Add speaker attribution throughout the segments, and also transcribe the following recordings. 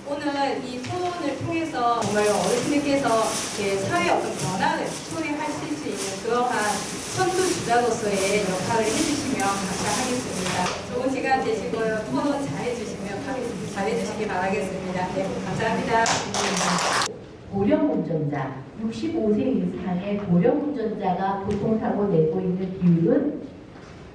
Speaker 1: 오늘 이 토론을 통해서 정말 어르신들께서 사회의 어떤 변화를 초래하실 수 있는 그러한 선두주자로서의 역할을 해주시면 감사하겠습니다. 좋은 시간 되시고요. 토론 잘해주시기 바라겠습니다. 네, 감사합니다.
Speaker 2: 고령 운전자, 65세 이상의 고령 운전자가 교통사고 내고 있는 비율은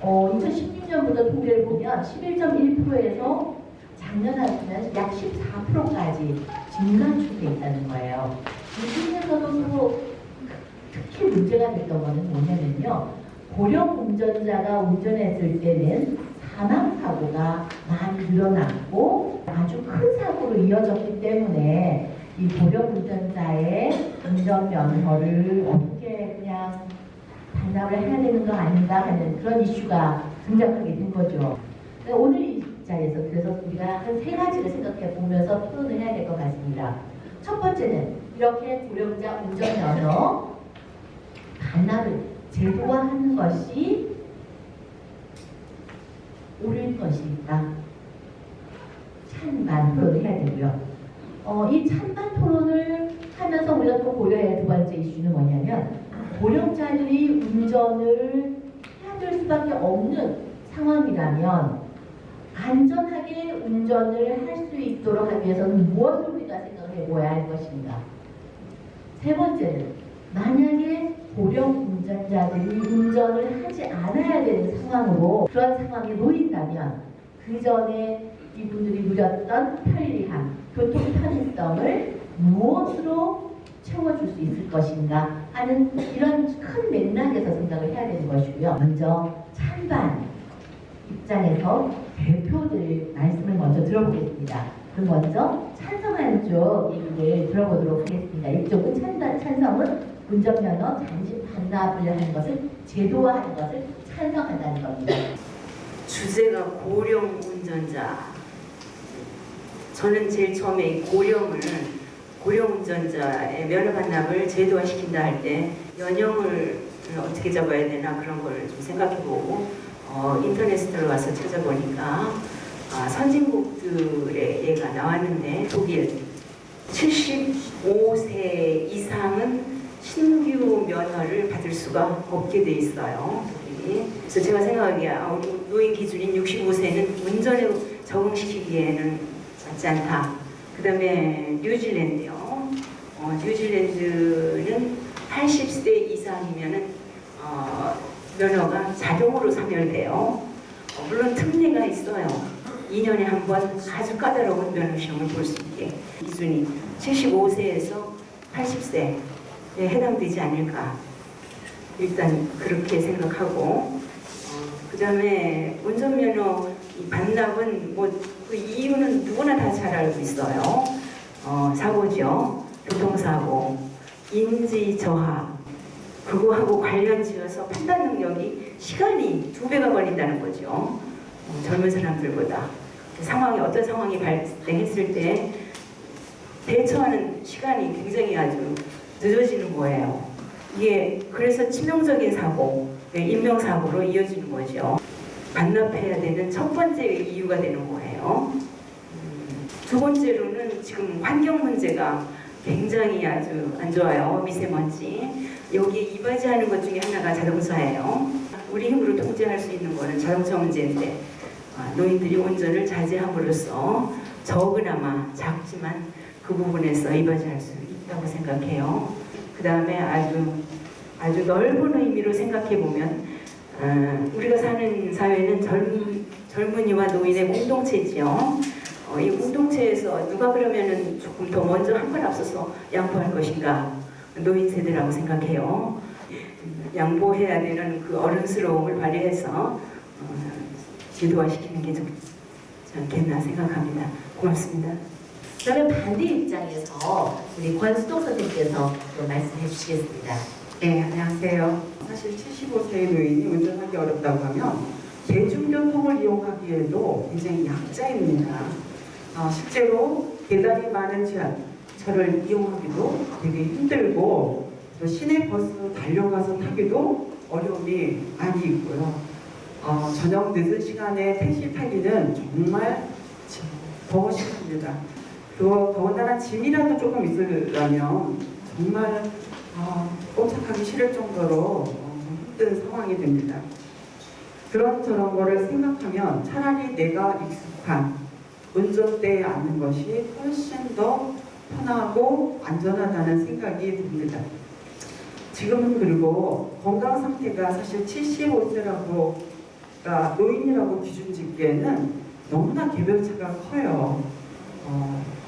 Speaker 2: 2016년부터 통계를 보면 11.1%에서 작년 하면 약 14%까지 증가 추세에 있다는 거예요. 이 중에서도 또 특히 문제가 됐던 것은 뭐냐면요. 고령 운전자가 운전했을 때는 사망사고가 많이 늘어났고 아주 큰 사고로 이어졌기 때문에 이 고령 운전자의 운전면허를 어떻게 그냥 반납을 해야 되는 거 아닌가 하는 그런 이슈가 등장하게 된 거죠. 오늘 이 자리에서 그래서 우리가 한 세 가지를 생각해 보면서 토론을 해야 될 것 같습니다. 첫 번째는 이렇게 고령자 운전면허 반납을 제도화하는 것이 옳은 것일까? 찬반 토론을 해야 되고요. 이 찬반 토론을 하면서 우리가 또 고려해야 할 두 번째 이슈는 뭐냐면 고령자들이 운전을 해야 될 수밖에 없는 상황이라면 안전하게 운전을 할 수 있도록 하기 위해서는 무엇을 우리가 생각을 해보아야 할 것인가. 세 번째는 만약에 고령 운전자들이 운전을 하지 않아야 되는 상황으로 그런 상황에 놓인다면 그 전에 이분들이 누렸던 편리함, 교통 편의성을 무엇으로 채워줄 수 있을 것인가 하는 이런 큰 맥락에서 생각을 해야 되는 것이고요. 먼저 찬반 입장에서 대표들 말씀을 먼저 들어보겠습니다. 그럼 먼저 찬성하는 쪽 얘기를 들어보도록 하겠습니다. 이쪽은 찬성은 운전면허 단지 반납을 하는 것을 제도화하는 것을 찬성한다는 겁니다.
Speaker 3: 주제가 고령 운전자. 저는 제일 처음에 고령 운전자의 면허 반납을 제도화시킨다 할 때 연령을 어떻게 잡아야 되나 그런 걸 좀 생각해보고 인터넷에 들어가서 찾아보니까 선진국들의 예가 나왔는데 독일 75세 이상은 신규 면허를 받을 수가 없게 돼 있어요. 독일이. 그래서 제가 생각하기에 우리 노인 기준인 65세는 운전에 적응시키기에는 맞지 않다. 그 다음에 뉴질랜드요. 뉴질랜드는 80세 이상이면은 면허가 자동으로 사멸돼요. 물론 특례가 있어요. 2년에 한 번 아주 까다로운 면허 시험을 볼 수 있게 기준이 75세에서 80세에 해당되지 않을까. 일단 그렇게 생각하고 그 다음에 운전면허 반납은 그 이유는 누구나 다 잘 알고 있어요. 사고죠. 교통사고, 인지 저하, 그거하고 관련 지어서 판단 능력이 시간이 2배가 걸린다는 거죠. 젊은 사람들보다. 상황이 어떤 상황이 발생했을 때 대처하는 시간이 굉장히 아주 늦어지는 거예요. 이게 그래서 치명적인 사고, 인명사고로 이어지는 거죠. 반납해야 되는 첫 번째 이유가 되는 거예요. 두 번째로는 지금 환경 문제가 굉장히 아주 안 좋아요. 미세먼지. 여기에 이바지하는 것 중에 하나가 자동차예요. 우리 힘으로 통제할 수 있는 거는 자동차 문제인데 노인들이 운전을 자제함으로써 적으나마 작지만 그 부분에서 이바지할 수 있다고 생각해요. 그 다음에 아주 넓은 의미로 생각해 보면 우리가 사는 사회는 젊은이와 노인의 공동체지요. 이 공동체에서 누가 그러면은 조금 더 먼저 한 발 앞서서 양보할 것인가? 노인 세대라고 생각해요. 양보해야 되는 그 어른스러움을 발휘해서 제도화시키는 게 좋지 않겠나 생각합니다. 고맙습니다.
Speaker 2: 그러면 반대 입장에서 우리 권수동 선생님께서 또 말씀해 주시겠습니다.
Speaker 4: 네, 안녕하세요. 사실 75세의 노인이 운전하기 어렵다고 하면 대중교통을 이용하기에도 굉장히 약자입니다. 실제로 계단이 많은 지하철을 이용하기도 되게 힘들고 또 시내버스 달려가서 타기도 어려움이 많이 있고요. 저녁 늦은 시간에 택시 타기는 정말 더 심합니다. 더군다나 짐이라도 조금 있으려면 정말 꼼짝하기 싫을 정도로 힘든 상황이 됩니다. 그런 거를 생각하면 차라리 내가 익숙한 운전대에 앉는 것이 훨씬 더 편하고 안전하다는 생각이 듭니다. 지금은 그리고 건강 상태가 사실 75세라고 노인이라고 기준 짓기에는 너무나 개별차가 커요.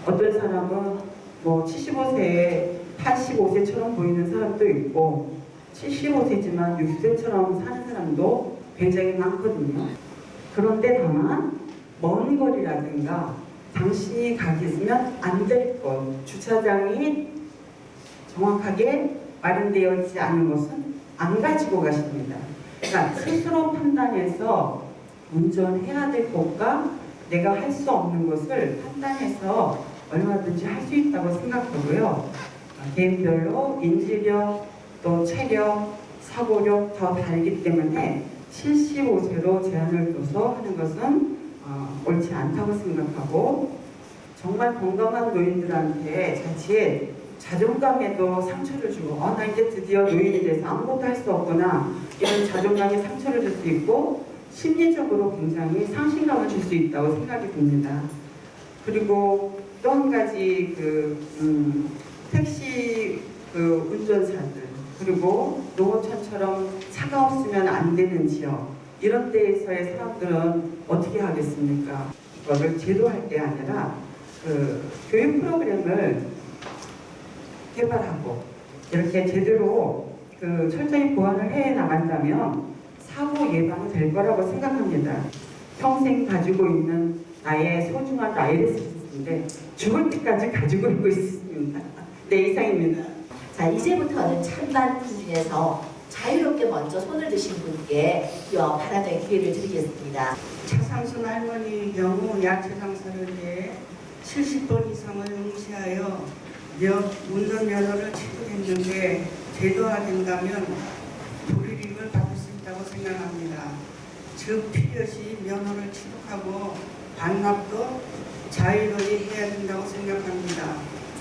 Speaker 4: 어떤 사람은 뭐 75세에 85세처럼 보이는 사람도 있고 75세지만 60세처럼 사는 사람도 굉장히 많거든요. 그런데 다만 먼 거리라든가 당신이 가겠으면 안 될 것, 주차장이 정확하게 마련되어 있지 않은 것은 안 가지고 가십니다. 그러니까 스스로 판단해서 운전해야 될 것과 내가 할 수 없는 것을 판단해서 얼마든지 할 수 있다고 생각하고요. 개인별로 인지력, 또 체력, 사고력 더 다르기 때문에 75세로 제한을 둬서 하는 것은 옳지 않다고 생각하고, 정말 건강한 노인들한테 자칫 자존감에도 상처를 주고 나 이제 드디어 노인이 돼서 아무것도 할 수 없구나, 이런 자존감에 상처를 줄 수 있고 심리적으로 굉장히 상실감을 줄 수 있다고 생각이 듭니다. 그리고 또 한 가지 택시 운전사들, 그리고 농어촌처럼 차가 없으면 안 되는 지역, 이런 데에서의 사람들은 어떻게 하겠습니까? 이거를 제도할 게 아니라 교육 프로그램을 개발하고 이렇게 제대로 철저히 보완을 해 나간다면 사고 예방이 될 거라고 생각합니다. 평생 가지고 있는 나의 소중한 라이센스인데 죽을 때까지 가지고 있고 있습니다. 네, 이상입니다.
Speaker 2: 자, 이제부터는 찬반 중에서 자유롭게 먼저 손을 드신 분께 발언의 기회를 드리겠습니다.
Speaker 5: 차상순 할머니 경우 약체 상사를 위해 70번 이상을 응시하여 운전면허를 취득했는데 제도화된다면 불이익을 받을 수 있다고 생각합니다. 즉 필요시 면허를 취득하고 반납도 자유로이 해야 된다고 생각합니다.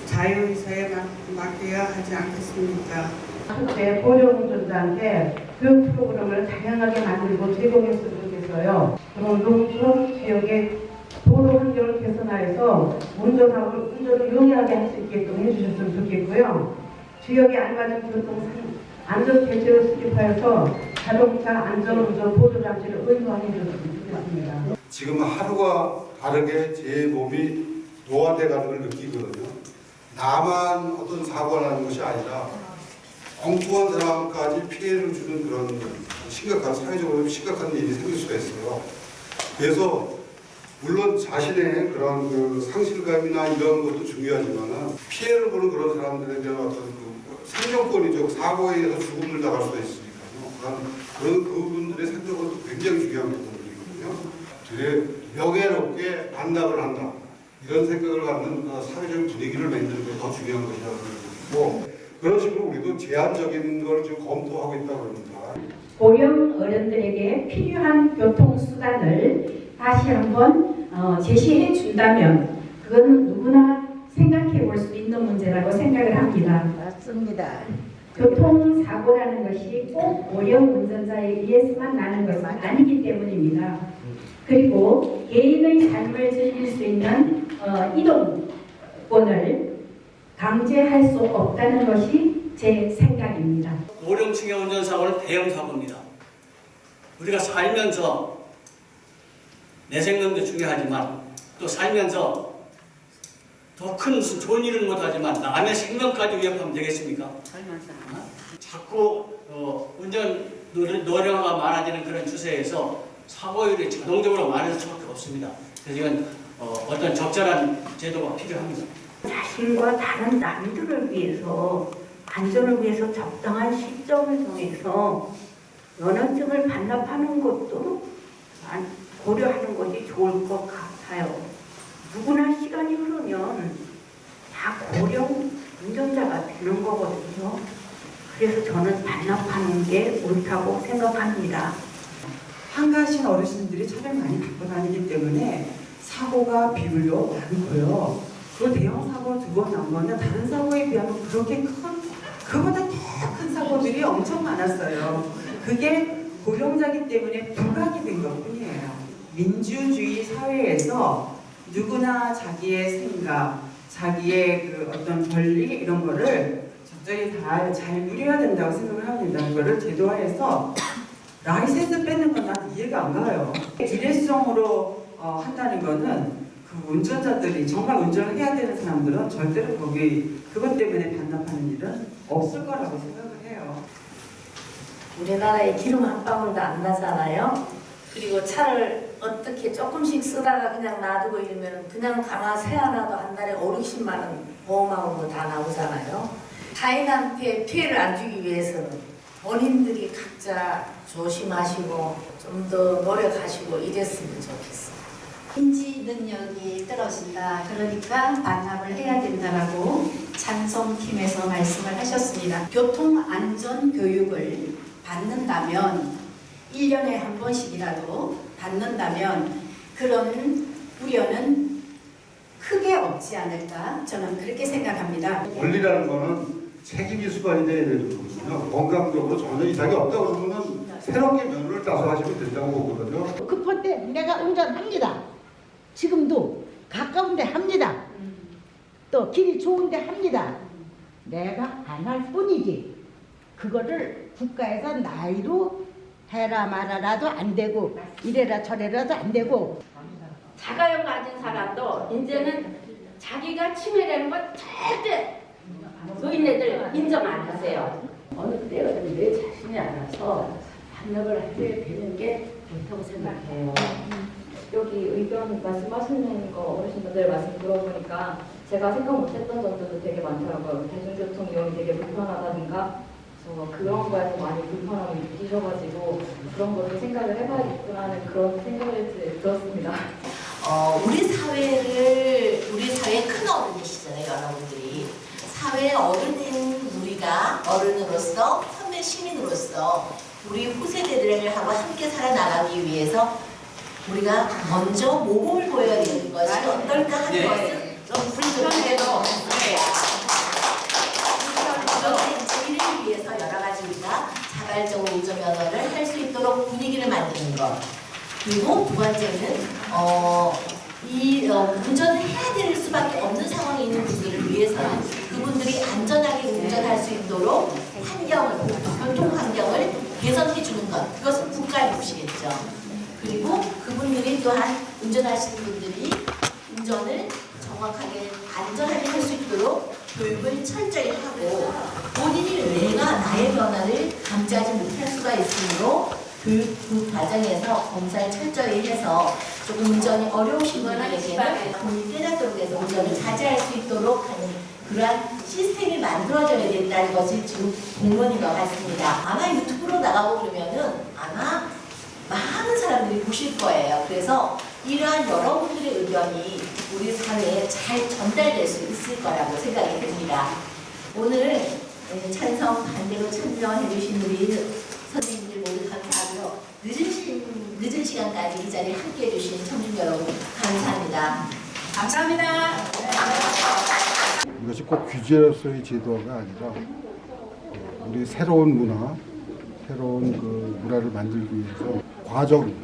Speaker 5: 자유의사에 맡겨야 하지 않겠습니까?
Speaker 6: 그때 고령운전자한테 교육 프로그램을 다양하게 만들고 제공했으면 좋겠어요. 그럼 농촌 지역의 도로 환경을 개선하여서 운전을 용이하게 할 수 있게끔 해주셨으면 좋겠고요. 지역에 알맞은 교통 안전 대책을 수립하여서 자동차 안전운전 보조장치를 의무화해 줬으면 좋겠습니다.
Speaker 7: 지금 하루가 다르게 제 몸이 노화돼 가는 걸 느끼거든요. 나만 어떤 사고가 나는 것이 아니라 엉뚱한 사람까지 피해를 주는 그런 심각한, 사회적으로 심각한 일이 생길 수가 있어요. 그래서 물론 자신의 그런 상실감이나 이런 것도 중요하지만 피해를 보는 그런 사람들에 대한 어떤 생존권이죠. 사고에 의해서 죽음을 당할 수가 있으니까요. 그런 그분들의 생존권도 굉장히 중요한 부분들이거든요. 명예롭게 반납을 한다, 이런 생각을 갖는 사회적 분위기를 만드는 게 더 중요한 것이라고 생각하고, 그런 식으로 우리도 제한적인 걸 지금 검토하고 있다고 합니다.
Speaker 8: 고령 어른들에게 필요한 교통수단을 다시 한번 제시해 준다면 그건 누구나 생각해 볼 수 있는 문제라고 생각을 합니다.
Speaker 9: 맞습니다.
Speaker 8: 교통사고라는 것이 꼭 고령 운전자에 의해서만 나는 것은 아니기 때문입니다. 그리고 개인의 삶을 즐길 수 있는 이동권을 강제할 수 없다는 것이 제 생각입니다.
Speaker 10: 고령층의 운전사고는 대형 사고입니다. 우리가 살면서 내 생명도 중요하지만 또 살면서 더 큰 무슨 좋은 일은 못하지만 남의 생명까지 위협하면 되겠습니까? 자꾸 운전 노령화가 많아지는 그런 추세에서 사고율이 자동적으로 많을 수밖에 없습니다. 그래서 이건 어떤 적절한 제도가 필요합니다.
Speaker 3: 자신과 다른 남들을 위해서, 안전을 위해서 적당한 시점을 정해서 면허증을 반납하는 것도 고려하는 것이 좋을 것 같아요. 누구나 시간이 흐르면 다 고령 운전자가 되는 거거든요. 그래서 저는 반납하는 게 옳다고 생각합니다.
Speaker 4: 한가하신 어르신들이 차를 많이 갖고 다니기 때문에 사고가 비율도 많고요. 그 대형 사고 2번 난 거는 다른 사고에 비하면 그렇게 그보다 더 큰 사고들이 엄청 많았어요. 그게 고령자기 때문에 부각이 된 것뿐이에요. 민주주의 사회에서 누구나 자기의 생각, 자기의 그 어떤 권리 이런 거를 적절히 다 잘 누려야 된다고 생각을 합니다. 그거를 제도화해서 라이센스 뺏는 건 난 이해가 안 가요. 일회성으로 한다는 거는 그 운전자들이 정말 운전을 해야 되는 사람들은 절대로 그것 때문에 반납하는 일은 없을 거라고 생각을 해요.
Speaker 9: 우리나라에 기름 한 방울도 안 나잖아요. 그리고 차를 어떻게 조금씩 쓰다가 그냥 놔두고 이러면 그냥 강화 세안하도 한 달에 5,60만 원 보험하고 다 나오잖아요. 타인한테 피해를 안 주기 위해서는 본인들이 각자 조심하시고 좀 더 노력하시고 이랬으면 좋겠어요.
Speaker 11: 인지 능력이 떨어진다. 그러니까 반납을 해야 된다라고 찬송팀에서 말씀을 하셨습니다. 교통안전 교육을 받는다면 1년에 한 번씩이라도 받는다면 그런 우려는 크게 없지 않을까 저는 그렇게 생각합니다.
Speaker 7: 권리라는 거는 책임이 수반이 돼야 되는 거거든요. 건강적으로 전혀 이상이 없다 그러면 새롭게 면허를 따서 하시면 된다고 보거든요.
Speaker 12: 급할 때 내가 운전합니다. 지금도 가까운데 합니다. 또 길이 좋은데 합니다. 내가 안 할 뿐이지. 그거를 국가에서 나이로 해라 말아라도 안 되고 이래라 저래라도 안 되고.
Speaker 8: 자가용 가진 사람도 이제는 자기가 침해되는 건 절대 노인네들 인정 안 하세요. 어느 때거든 내 자신이 알아서 반납을 하게 되는 게 좋다고 생각해요.
Speaker 13: 여기 의견 말씀하시는 거 어르신들 말씀 들어보니까 제가 생각 못했던 점들도 되게 많더라고요. 대중교통 이용이 되게 불편하다든가 그런 거에서 많이 불편함을 느끼셔가지고 그런 거를 생각을 해봐야겠구나는 그런 생각을 들었습니다.
Speaker 14: 우리 사회의 큰 어른이시잖아요, 여러분들이. 사회의 어른인 우리가 어른으로서, 선배 시민으로서 우리 후세대들하고 함께 살아나가기 위해서 우리가 먼저 모범을 보여야 되는 것이 어떨까 하는 것은 좀 불편해도 저희를 위해서 여러 가지 우리가 자발적으로 운전면허를 할 수 있도록 분위기를 만드는 것. 그리고 두 번째는 운전을 해야 될 수밖에 없는 상황에 있는 분들을 위해서는 그분들이 안전하게 운전할 수 있도록 교통 환경을 개선해 주는 것. 그것은 국가의 몫이겠죠. 그리고 그분들이 또한 운전하시는 분들이 운전을 정확하게 안전하게 할 수 있도록 교육을 철저히 하고 본인이 내가 나의 변화를 감지하지 못할 수가 있으므로 그 과정에서 검사를 철저히 해서 조금 운전이 어려우신 분들에게는 본인이 깨닫도록 해서 운전을 자제할 수 있도록 하는 그러한 시스템이 만들어져야 된다는 것이 지금 공론인 것 같습니다. 아마 유튜브로 나가고 그러면은 아마 많은 사람들이 보실 거예요. 그래서 이러한 여러분들의 의견이 우리 사회에 잘 전달될 수 있을 거라고 생각이 듭니다. 오늘 찬성 반대로 참여해 주신 우리 선생님들 모두 감사하고요. 늦은 시간까지 이 자리에 함께해 주신 청중 여러분 감사합니다.
Speaker 1: 감사합니다.
Speaker 7: 이것이 꼭 규제로서의 제도가 아니라 우리 새로운 문화, 새로운 그 문화를 만들기 위해서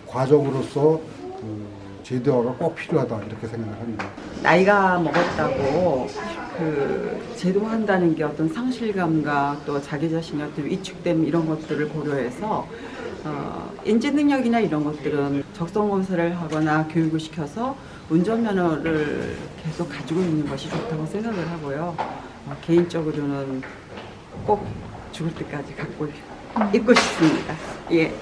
Speaker 7: 과정으로서 그 제도화가 꼭 필요하다 이렇게 생각을 합니다.
Speaker 4: 나이가 먹었다고 그 제도화한다는 게 어떤 상실감과 또 자기 자신의 어떤 위축됨 이런 것들을 고려해서 인지 능력이나 이런 것들은 적성 검사를 하거나 교육을 시켜서 운전면허를 계속 가지고 있는 것이 좋다고 생각을 하고요. 개인적으로는 꼭 죽을 때까지 갖고 있고 싶습니다. 예.